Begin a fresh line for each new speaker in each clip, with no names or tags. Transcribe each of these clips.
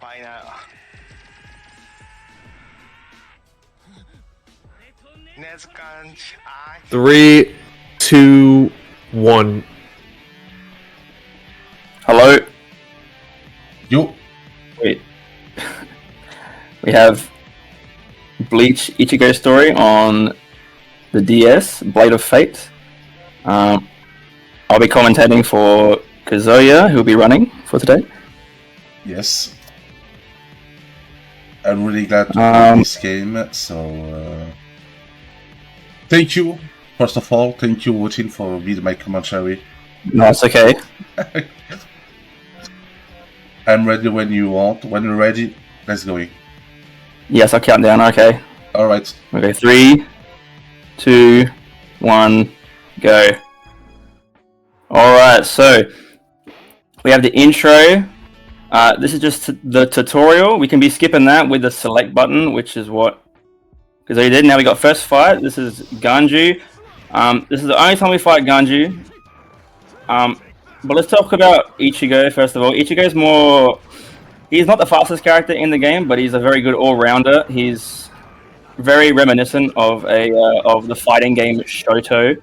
Final. Next count.
3, 2, 1.
Hello.
You.
Wait. We have Bleach Ichigo story on the DS, Blade of Fate. I'll be commentating for Kaz0uya, who will be running for today.
Yes. I'm really glad to play this game, so thank you. First of all, thank you, WOTIN, for reading my commentary.
No, it's okay.
I'm ready when you want. When you're ready, let's go.
Yes, I'll count down, okay.
Alright.
Okay, 3, 2, 1, go. Alright, so we have the intro. This is just the tutorial. We can be skipping that with the select button, which is what Kaz0uya did. Now we got first fight. This is Ganju. This is the only time we fight Ganju. But let's talk about Ichigo first of all. Ichigo's more... He's not the fastest character in the game, but he's a very good all-rounder. He's very reminiscent of the fighting game Shoto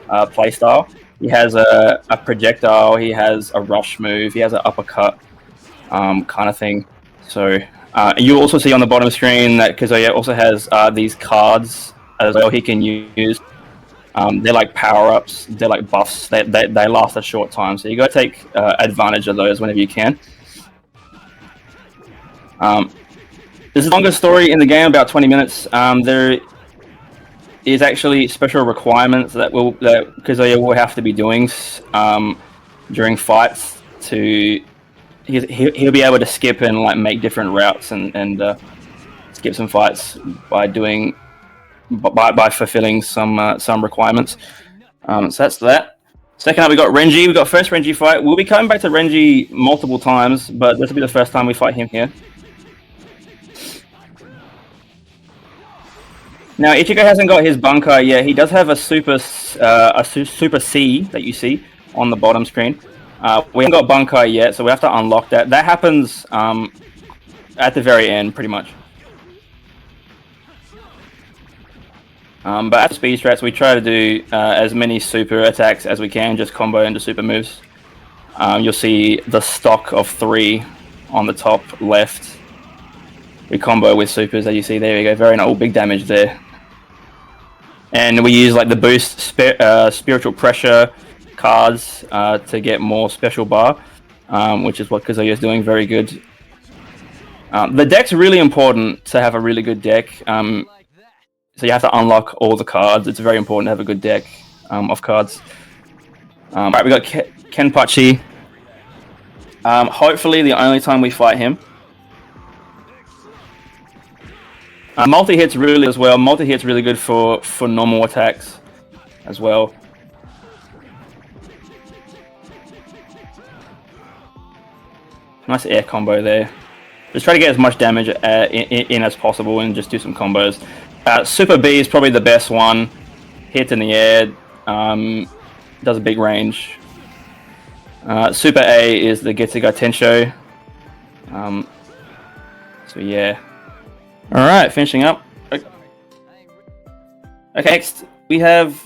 playstyle. He has a projectile, he has a rush move, he has an uppercut kind of thing. So you also see on the bottom screen that Kaz0uya also has these cards as well he can use. They're like power-ups, they're like buffs, they last a short time, so you gotta take advantage of those whenever you can. This is the longest story in the game, about 20 minutes. There is actually special requirements that Kaz0uya will have to be doing during fights to... He'll be able to skip and like make different routes and skip some fights by doing... By fulfilling some requirements. So that's that. Second up, we got Renji. We got first Renji fight. We'll be coming back to Renji multiple times, but this will be the first time we fight him here. Now Ichigo hasn't got his Bankai yet. He does have a super C that you see on the bottom screen. We haven't got Bankai yet, so we have to unlock that. That happens at the very end, pretty much. But at speed strats, we try to do as many super attacks as we can, just combo into super moves. You'll see the stock of 3 on the top left. We combo with supers, as you see. There we go, very nice, big damage there. And we use like the boost spiritual pressure cards to get more special bar, which is what Kaz0uya is doing very good. The deck's really important to have a really good deck. So you have to unlock all the cards. It's very important to have a good deck of cards. Right, we got Kenpachi. Hopefully the only time we fight him. Multi-hit's really as well. Multi-hit's really good for normal attacks as well. Nice air combo there. Just try to get as much damage in as possible and just do some combos. Super B is probably the best one. Hits in the air, does a big range. Super A is the Getsuga Tensho. So yeah. Alright, finishing up. Okay, next we have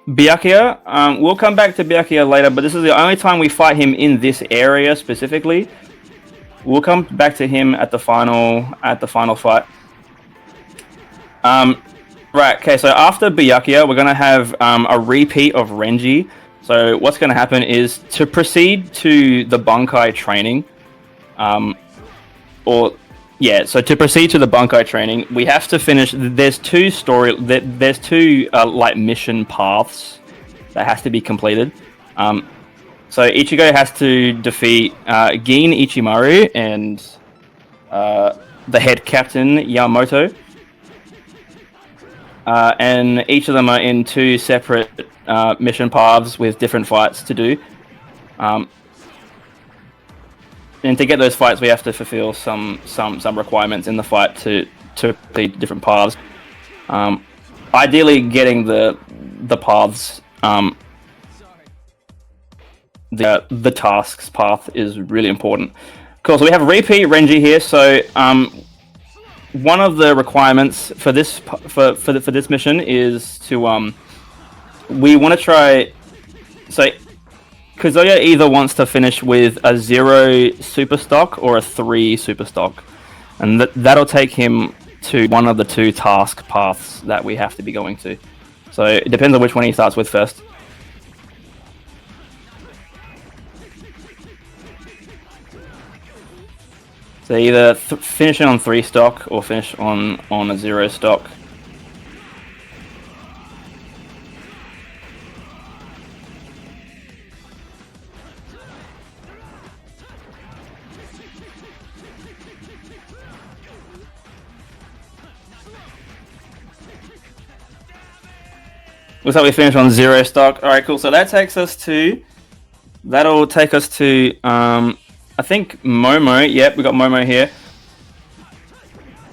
Byakuya. We'll come back to Byakuya later, but this is the only time we fight him in this area specifically. We'll come back to him at the final fight. Right, okay, so after Byakuya, we're going to have a repeat of Renji. So what's going to happen is to proceed to the Bankai training, so to proceed to the Bankai training, we have to finish, there's two like mission paths that has to be completed. So Ichigo has to defeat Gin Ichimaru and the head captain Yamamoto. And each of them are in 2 separate mission paths with different fights to do. And to get those fights, we have to fulfill some requirements in the fight to complete different paths. Ideally, getting the paths, the tasks path is really important Cool. So we have repeat Renji here. So one of the requirements for this for this mission is to we want to try. So Kaz0uya either wants to finish with a 0 super stock or a 3 super stock, and that'll take him to one of the 2 task paths that we have to be going to. So it depends on which one he starts with first. So either finishing on 3 stock or finish on a 0 stock. Looks like we finished on 0 stock. Alright, cool. So that takes us to... That'll take us to... I think Momo. Yep, we got Momo here.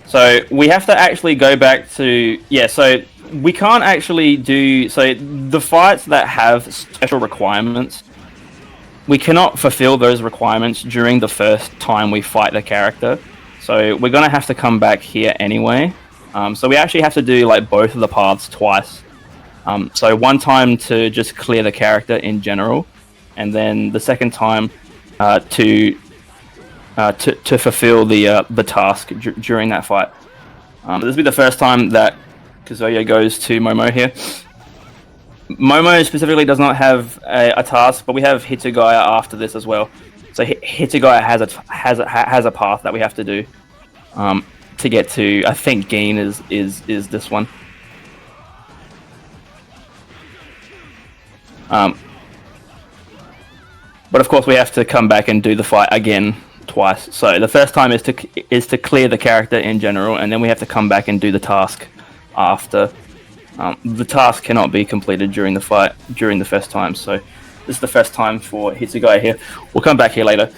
So we have to actually go back to... Yeah, so we can't actually do... So the fights that have special requirements, we cannot fulfill those requirements during the first time we fight the character. So we're going to have to come back here anyway. So we actually have to do like both of the paths twice. So one time to just clear the character in general, and then the second time to fulfill the task during that fight. This will be the first time that Kaz0uya goes to Momo here. Momo specifically does not have a task, but we have Hitsugaya after this as well. So Hitsugaya has a path that we have to do to get to. I think Gin is this one. But of course we have to come back and do the fight again twice. So the first time is to clear the character in general, and then we have to come back and do the task after. The task cannot be completed during the fight during the first time. So this is the first time for Hitsugaya here. We'll come back here later.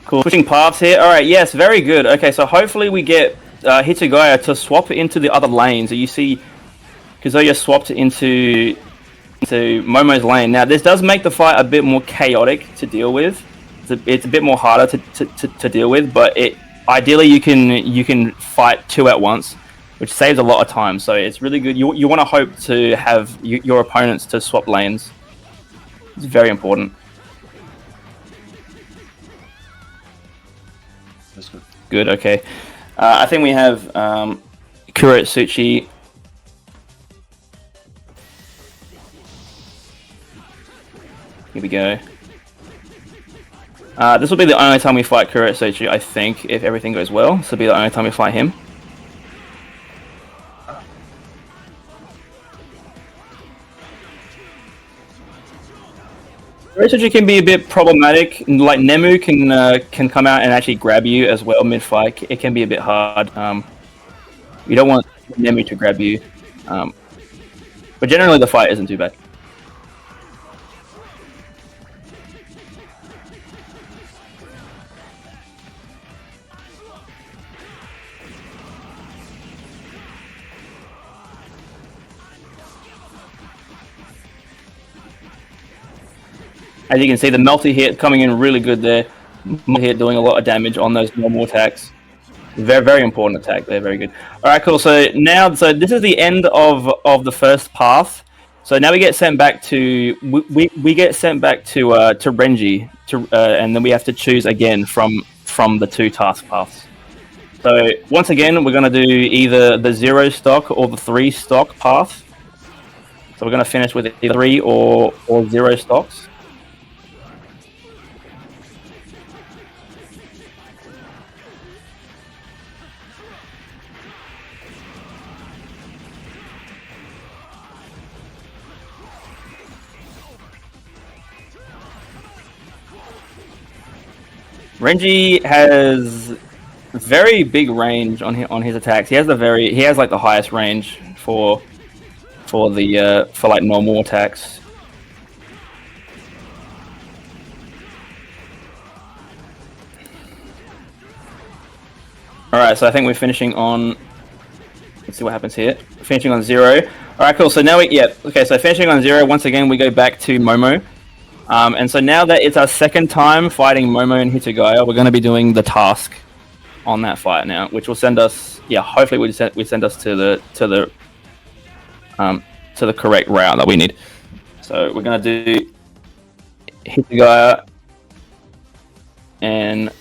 Cool. Switching paths here. Alright, yes, very good. Okay, so hopefully we get Hitsugaya to swap into the other lane. So you see Kaz0uya swapped into Momo's lane. Now this does make the fight a bit more chaotic to deal with. It's a bit more harder to deal with, but ideally you can fight 2 at once, which saves a lot of time. So it's really good. You want to hope to have your opponents to swap lanes. It's very important.
That's good.
Good, okay. I think we have Kaz0uya. Here we go. This will be the only time we fight Kaz0uya, I think, if everything goes well. This will be the only time we fight him. Kaz0uya can be a bit problematic. Like Nemu can come out and actually grab you as well mid-fight. It can be a bit hard. You don't want Nemu to grab you, but generally the fight isn't too bad. As you can see, the multi-hit coming in really good there. Multi-hit doing a lot of damage on those normal attacks. Very, very important attack there. Very good. All right, cool. So now, so this is the end of the first path. So now we get sent back to we get sent back to Renji, and then we have to choose again from the 2 task paths. So once again, we're going to do either the 0 stock or the 3 stock path. So we're going to finish with either 3 or 0 stocks. Renji has very big range on his attacks. He has like the highest range for like normal attacks. All right, so I think we're finishing on Let's see what happens here. Finishing on 0. Alright, cool. So now so finishing on 0, once again, we go back to Momo. And so now that it's our second time fighting Momo and Hitagaya, we're going to be doing the task on that fight now, which will send us, hopefully we send us to the correct route that we need. So we're going to do Hitagaya and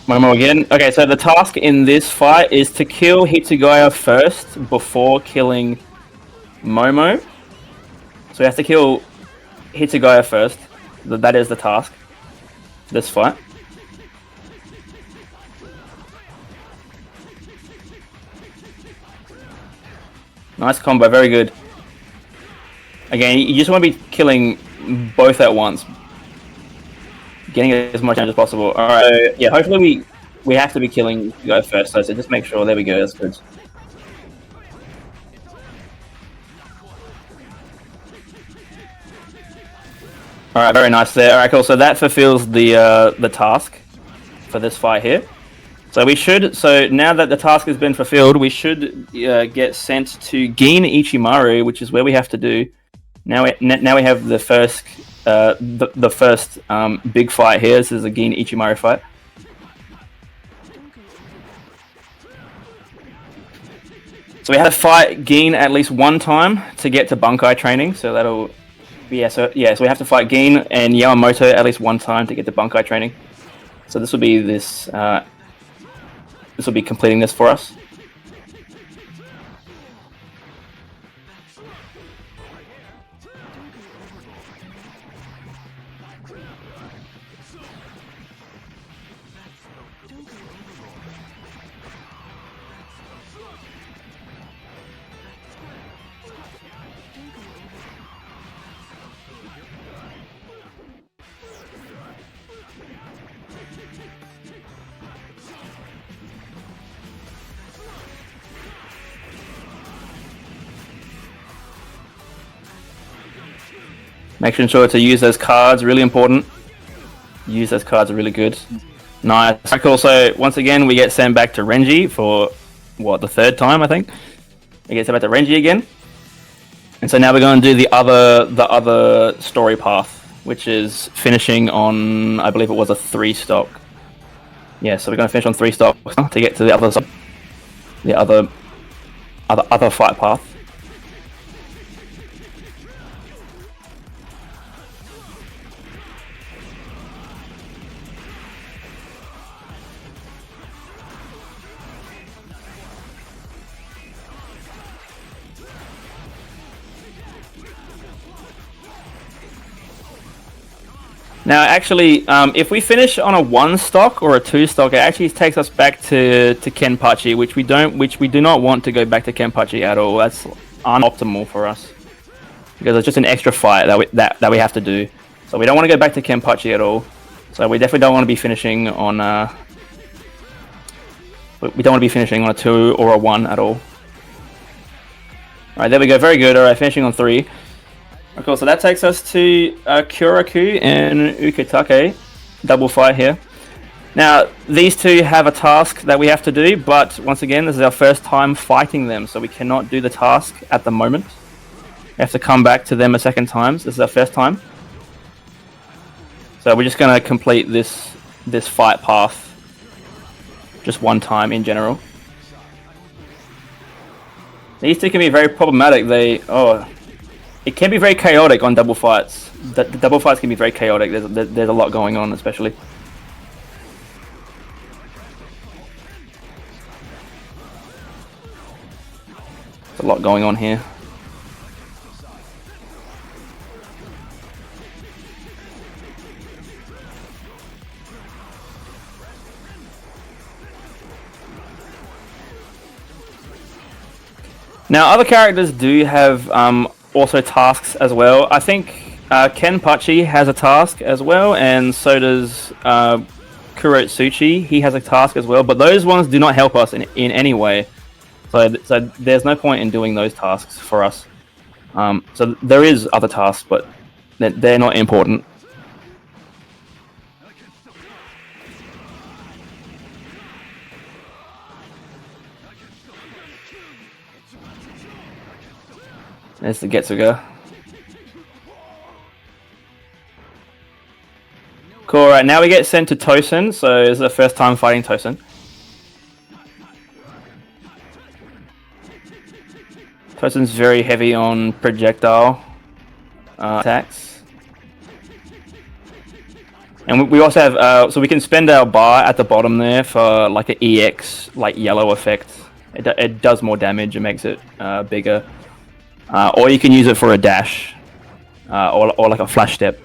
Momo again. Okay, so the task in this fight is to kill Hitagaya first before killing Momo. So we have to kill Hitagaya first. That is the task. This fight. Nice combo, very good. Again, you just want to be killing both at once. Getting as much damage as possible. Alright, yeah, hopefully we have to be killing Hitagaya first, so just make sure, there we go, that's good. Alright, very nice there. Alright, cool. So that fulfills the task for this fight here. So now that the task has been fulfilled, we should get sent to Gin Ichimaru, which is where we have to do. Now we have the first big fight here. This is a Gin Ichimaru fight. So we have to fight Gin at least one time to get to Bunkai training. So that'll so we have to fight Gin and Yamamoto at least one time to get to Bunkai training. So this will be this will be completing this for us. Making sure to use those cards, really important. Use those cards are really good. Nice. Also, once again, we get sent back to Renji for, the third time, I think. We get sent back to Renji again. And so now we're going to do the other story path, which is finishing on, I believe it was a 3-stock. Yeah, so we're going to finish on 3 stocks to get to the other fight path. Now, actually, if we finish on a 1-stock or a 2-stock, it actually takes us back to Kenpachi, which we do not want to go back to Kenpachi at all. That's unoptimal for us because it's just an extra fight that we have to do. So we don't want to go back to Kenpachi at all. So we definitely don't want to be finishing on we don't want to be finishing on a 2 or a 1 at all. All right, there we go. Very good. All right, finishing on 3. Okay, so that takes us to Kyoraku and Ukitake, double fight here. Now, these two have a task that we have to do, but once again, this is our first time fighting them, so we cannot do the task at the moment. We have to come back to them a second time, so this is our first time. So we're just going to complete this fight path just one time in general. These two can be very problematic. It can be very chaotic on double fights. The double fights can be very chaotic. There's a lot going on, especially. There's a lot going on here. Now, other characters do have also tasks as well. I think Kenpachi has a task as well, and so does Kaz0uya. He has a task as well, but those ones do not help us in any way. So there's no point in doing those tasks for us. So there is other tasks, but they're not important. There's the Kaz0uya. Cool, right, now we get sent to Tosin, so it's the first time fighting Tosin. Tosin's very heavy on projectile attacks. And we also have, so we can spend our bar at the bottom there for like an EX, like yellow effect. It does more damage, it makes it bigger. Or you can use it for a dash, or like a flash step.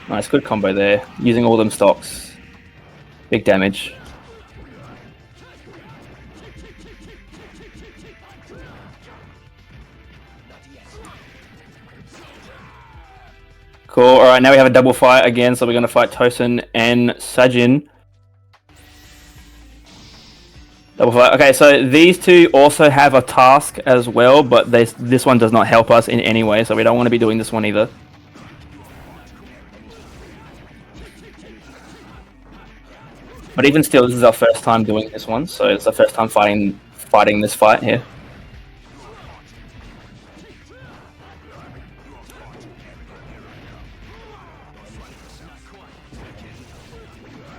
Nice, good combo there. Using all them stocks. Big damage. Cool, alright, now we have a double fight again, so we're going to fight Tosin and Sajin. Double fight. Okay, so these two also have a task as well, but this one does not help us in any way, so we don't want to be doing this one either. But even still, this is our first time doing this one, so it's the first time fighting this fight here.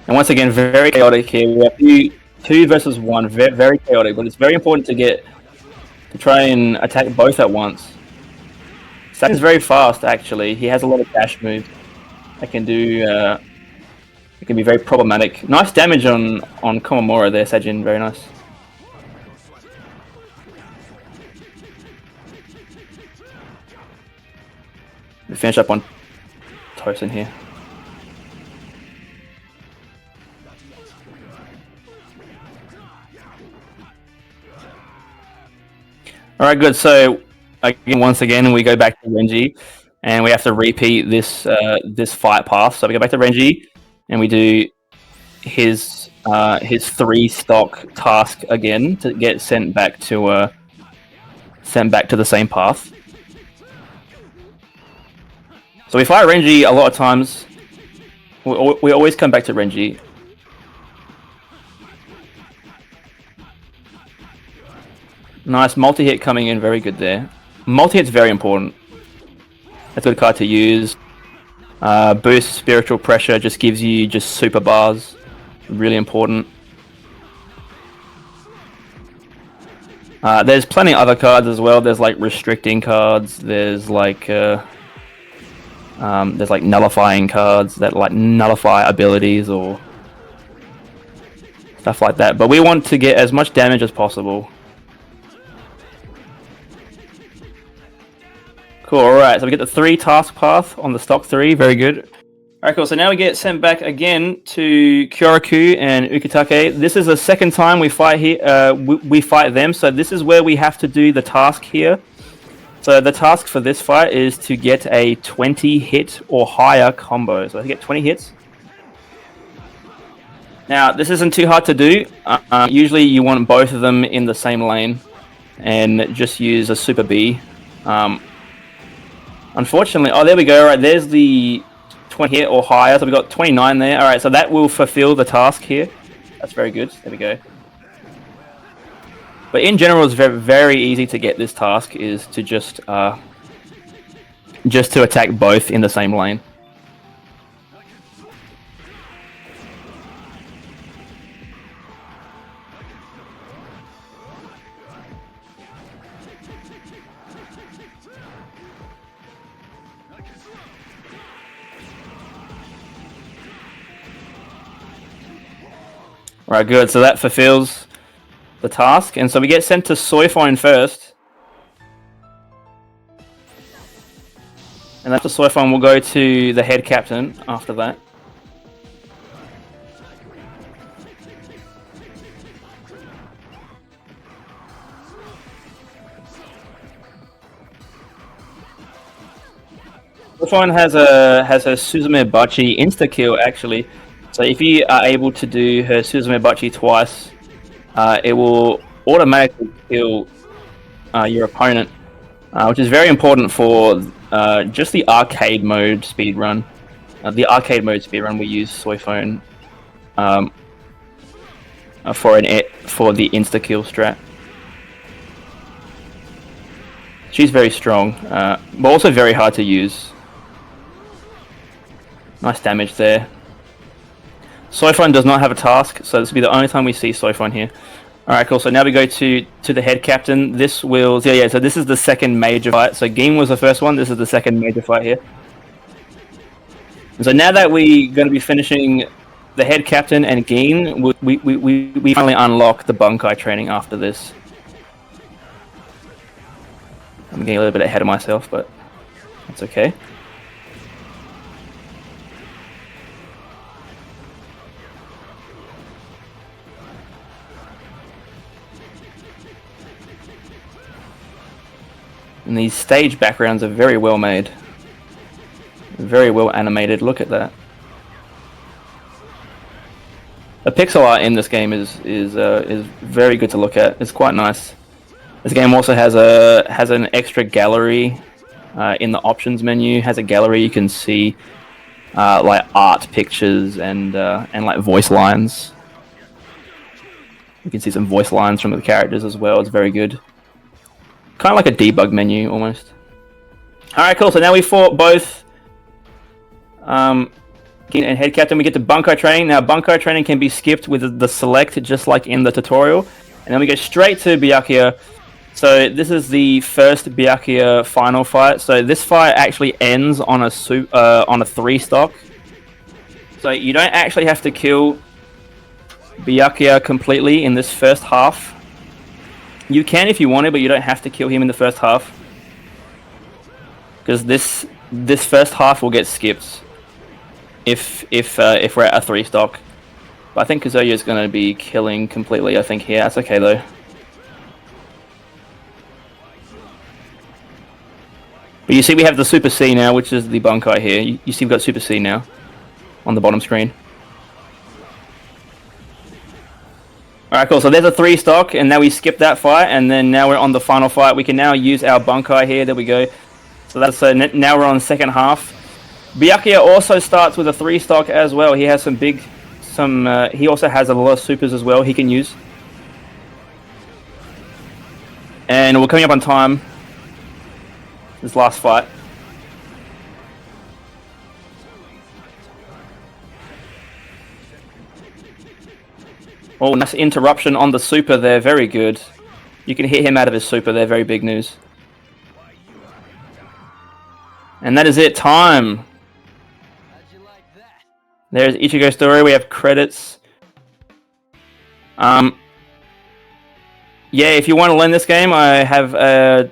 And once again, very chaotic here. We have two versus one, very chaotic, but it's very important to try and attack both at once. Sajin's very fast, actually. He has a lot of dash moves that can do. It can be very problematic. Nice damage on Komamura there, Sajin. Very nice. We finish up on Tosin here. Alright, good. So, again, once again, we go back to Renji, and we have to repeat this this fight path. So we go back to Renji, and we do his 3-stock task again to get sent back to the same path. So we fight Renji a lot of times. We always come back to Renji. Nice multi-hit coming in, very good there. Multi-hit's very important. That's a good card to use. Boost spiritual pressure, just gives you just super bars. Really important. There's plenty of other cards as well. There's like restricting cards. There's like nullifying cards that like nullify abilities or stuff like that. But we want to get as much damage as possible. Cool, alright, so we get the 3 task path on the stock 3, very good. Alright, cool, so now we get sent back again to Kyoraku and Ukitake. This is the second time we fight here, we fight them, so this is where we have to do the task here. So the task for this fight is to get a 20 hit or higher combo, so to get 20 hits. Now, this isn't too hard to do. Usually you want both of them in the same lane and just use a Super B. Unfortunately, oh, there we go. All right, there's the 20 hit or higher. So we got 29 there. All right, so that will fulfill the task here. That's very good. There we go. But in general, it's very, very easy to get this task. Is to just to attack both in the same lane. Right, good. So that fulfills the task, and so we get sent to Soifone first, and after Soifone, we'll go to the head captain after that. Soifone has a Suzume Bachi insta kill actually. So if you are able to do her Suzume Bachi twice, it will automatically kill your opponent, which is very important for just the arcade mode speedrun. the arcade mode speedrun, we use Soyphone for the insta kill strat. She's very strong, but also very hard to use. Nice damage there. Soyphone does not have a task, so this will be the only time we see Soyphone here. Alright, cool. So now we go to the head captain. This will... Yeah, so this is the second major fight. So Game was the first one. This is the second major fight here. So now that we're going to be finishing the head captain and Geen, we finally unlock the Bunkai training after this. I'm getting a little bit ahead of myself, but that's okay. And these stage backgrounds are very well made. Very well animated, look at that. The pixel art in this game is very good to look at. It's quite nice. This game also has an extra gallery in the options menu. Has a gallery you can see like art pictures and like voice lines. You can see some voice lines from the characters as well. It's very good. Kind of like a debug menu almost. Alright, cool. So now we fought both Geen and head captain. We get to Bunkai training. Now Bunkai training can be skipped with the select, just like in the tutorial. And then we go straight to Byakuya. So this is the first Byakuya final fight. So this fight actually ends on a 3-stock. So you don't actually have to kill Byakuya completely in this first half. You can if you want to, but you don't have to kill him in the first half. Because this first half will get skipped if we're at a 3-stock. But I think Kaz0uya is going to be killing completely, I think, here. That's okay, though. But you see we have the Super C now, which is the Bunkai here. You see we've got Super C now on the bottom screen. Alright, cool. So there's a 3-stock, and now we skip that fight, and then now we're on the final fight. We can now use our Bunkai here. There we go. So that's now we're on the second half. Byakuya also starts with a 3-stock as well. He has he also has a lot of supers as well he can use. And we're coming up on time. This last fight. Oh, nice interruption on the super there. Very good. You can hit him out of his super there. Very big news. And that is it. Time. There's Ichigo's story. We have credits. Yeah, if you want to learn this game, I have a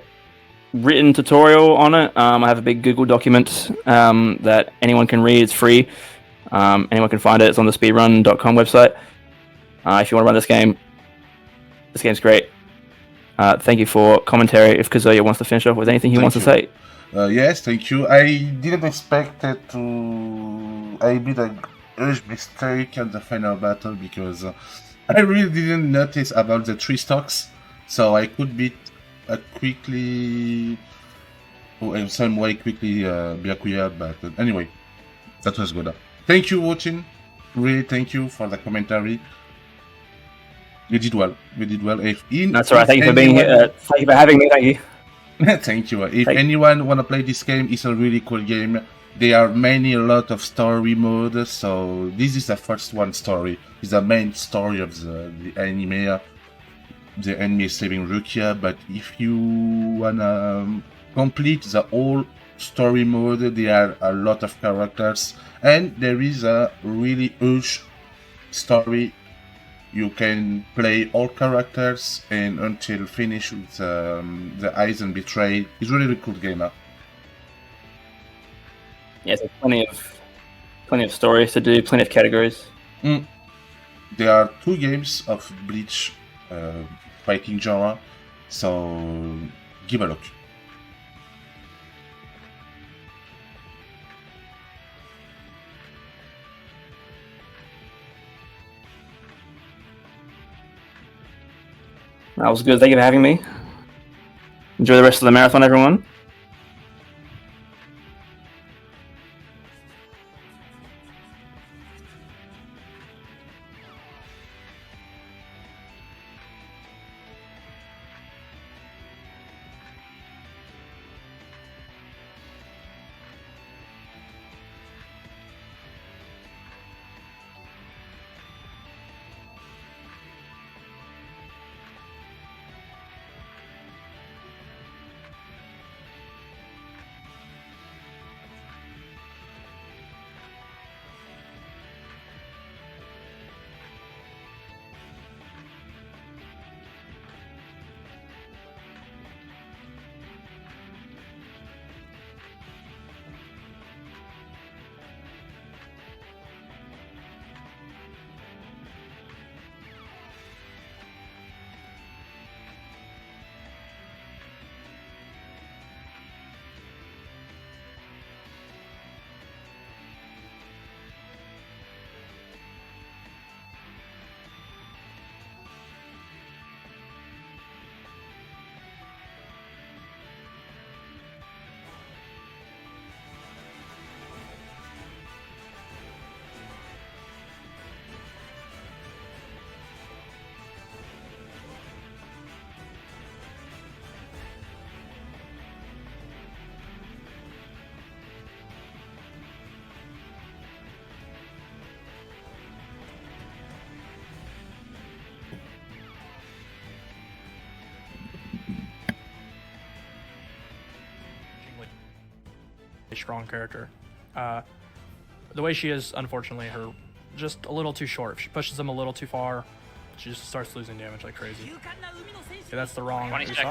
written tutorial on it. I have a big Google document that anyone can read. It's free. Anyone can find it. It's on the speedrun.com website. If you want to run this game's great. Thank you for commentary. If Kaz0uya wants to finish off with anything he wants to say.
Yes, thank you. I didn't expect it to... I made a huge mistake at the final battle because I really didn't notice about the 3-stocks. So I could beat quickly... in some way quickly Byakuya, but anyway, that was good. Thank you, WOTIN. Really, thank you for the commentary. You did well. You did well.
That's alright. Thank you for being here. Thank you for having me. Thank you.
Thank you. If anyone want to play this game, it's a really cool game. There are a lot of story modes. So this is the first one story. It's the main story of the anime. The enemy is saving Rukia. But if you wanna complete the whole story mode, there are a lot of characters, and there is a really huge story. You can play all characters and until finish with the Eyes and Betrayed. It's really cool game.
Yeah, there's plenty of stories to do, plenty of categories.
There are 2 games of Bleach fighting genre, so give a look.
That was good. Thank you for having me. Enjoy the rest of the marathon, everyone.
a strong character. The way she is, unfortunately, her just a little too short. If she pushes them a little too far, she just starts losing damage like crazy. Okay, that's the wrong
20
Usopp.
seconds.